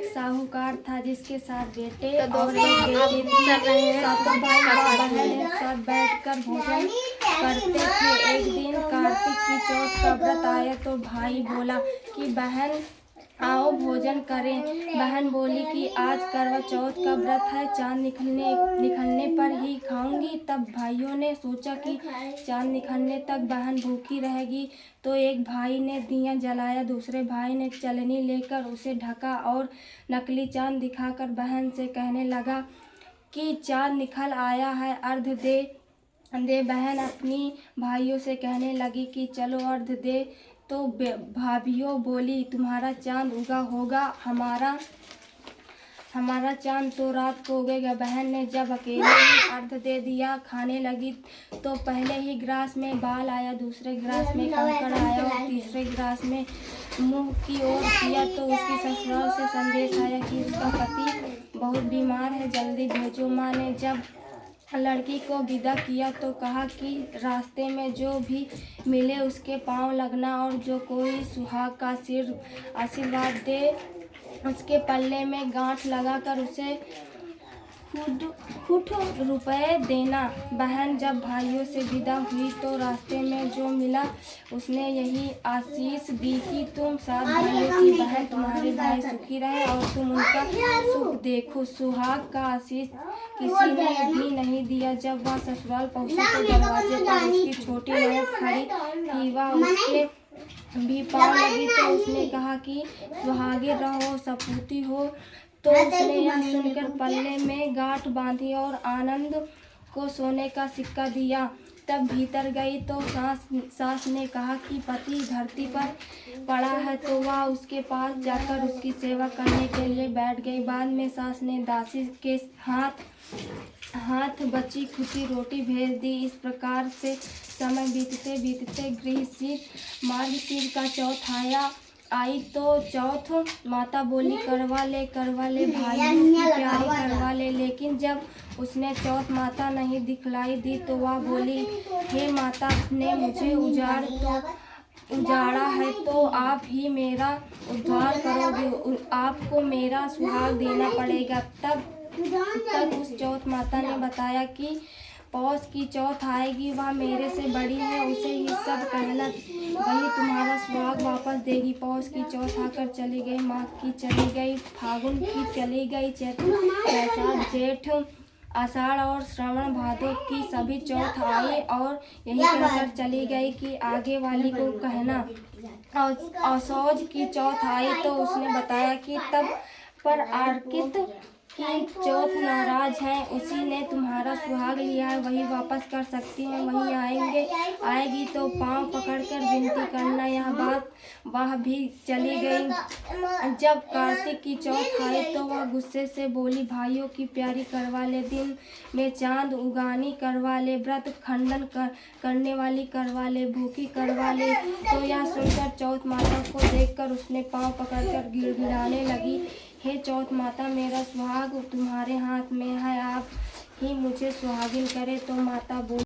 साहूकार था जिसके 7 बेटे और 1 बेटी थी। सातों भाई बहन एक साथ बैठकर भोजन करते थे। एक दिन कार्तिक की चौथ का व्रत आया तो भाई बोला कि बहन आओ भोजन करें। बहन बोली कि आज करवा चौथ का व्रत है, चांद निकलने पर ही खाऊंगी। तब भाइयों ने सोचा कि चांद निकलने तक बहन भूखी रहेगी, तो एक भाई ने दिया जलाया, दूसरे भाई ने चलनी लेकर उसे ढका और नकली चांद दिखाकर बहन से कहने लगा कि चांद निकल आया है, अर्घ दे। बहन अपनी भाइयों से कहने लगी कि चलो अर्घ दे। तो भाभियों बोली तुम्हारा चांद उगा होगा, हमारा चांद तो रात को उगेगा। बहन ने जब अकेले ही अर्घ दे दिया, खाने लगी तो पहले ही गिलास में बाल आया, दूसरे गिलास में कंकड़ आया और तीसरे गिलास में मुंह की ओर किया तो उसकी ससुराल से संदेश आया कि उसका पति बहुत बीमार है, जल्दी भेजो। माँ ने जब लड़की को विदा किया तो कहा कि रास्ते में जो भी मिले उसके पांव लगना और जो कोई सुहाग का आशीर्वाद दे उसके पल्ले में गांठ लगाकर उसे कुछ रुपए देना। बहन जब भाइयों से विदा हुई तो रास्ते में जो मिला उसने यही आशीष दी कि तुम 7 भाइयों की बहन, तुम्हारे भाई सुखी रहे और तुम उनका सुख देखो। सुहाग का आशीष किसी ने भी नहीं दिया। जब वह ससुराल पहुंची तो दरवाजे पर उसकी छोटी ननद खड़ी थी। वह उसके भी पाँव लगी तो उसने कहा कि सुहागे रहो, सपूती हो। तो उसने यह सुनकर पल्ले में गांठ बांधी और आनंद को सोने का सिक्का दिया। तब भीतर गई तो सास ने कहा कि पति धरती पर पड़ा है, तो वह उसके पास जाकर उसकी सेवा करने के लिए बैठ गई। बाद में सास ने दासी के हाथ बची खुची रोटी भेज दी। इस प्रकार से समय बीतते गृहस्थ मार्गशीर का चौथ आई तो चौथ माता बोली करवा ले भाइयों की प्यारी करवा ले। लेकिन जब उसने चौथ माता नहीं दिखलाई दी तो वह बोली हे माता, आपने मुझे उजाड़ा है तो आप ही मेरा उद्धार करोगे, आपको मेरा सुहाग देना पड़ेगा। तब उस चौथ माता ने बताया कि पौष की चौथ आएगी, वह मेरे से बड़ी है, उसे ही सब कहना, वही तुम्हारा सुहाग वापस देगी। पौष की चौथ आकर चली गई, माघ की चली गई, फागुन की चली गई, चैत्र, वैशाख, जेठ, आषाढ़ और श्रावण भादो की सभी चौथ आई और यही कहकर चली गई कि आगे वाली को कहना। और असौज की चौथ आई तो उसने बताया कि तब पर आर्कित की चौथ नाराज है, उसी ने तुम्हारा सुहाग लिया है, वही वापस कर सकती है, वही आएगी तो पांव पकड़कर विनती करना। यह बात वह भी चली गई। जब कार्तिक की चौथ आई तो वह गुस्से से बोली भाइयों की प्यारी करवा ले, दिन में चांद उगानी करवा ले, व्रत खंडन करने वाली करवा ले, भूखी करवा ले। तो यह सुनकर चौथ माता को देखकर उसने पांव पकड़कर गिड़गिड़ाने लगी, हे चौथ माता, मेरा सुहाग तुम्हारे हाथ में है, आप ही मुझे सुहागिन करे। तो माता बोली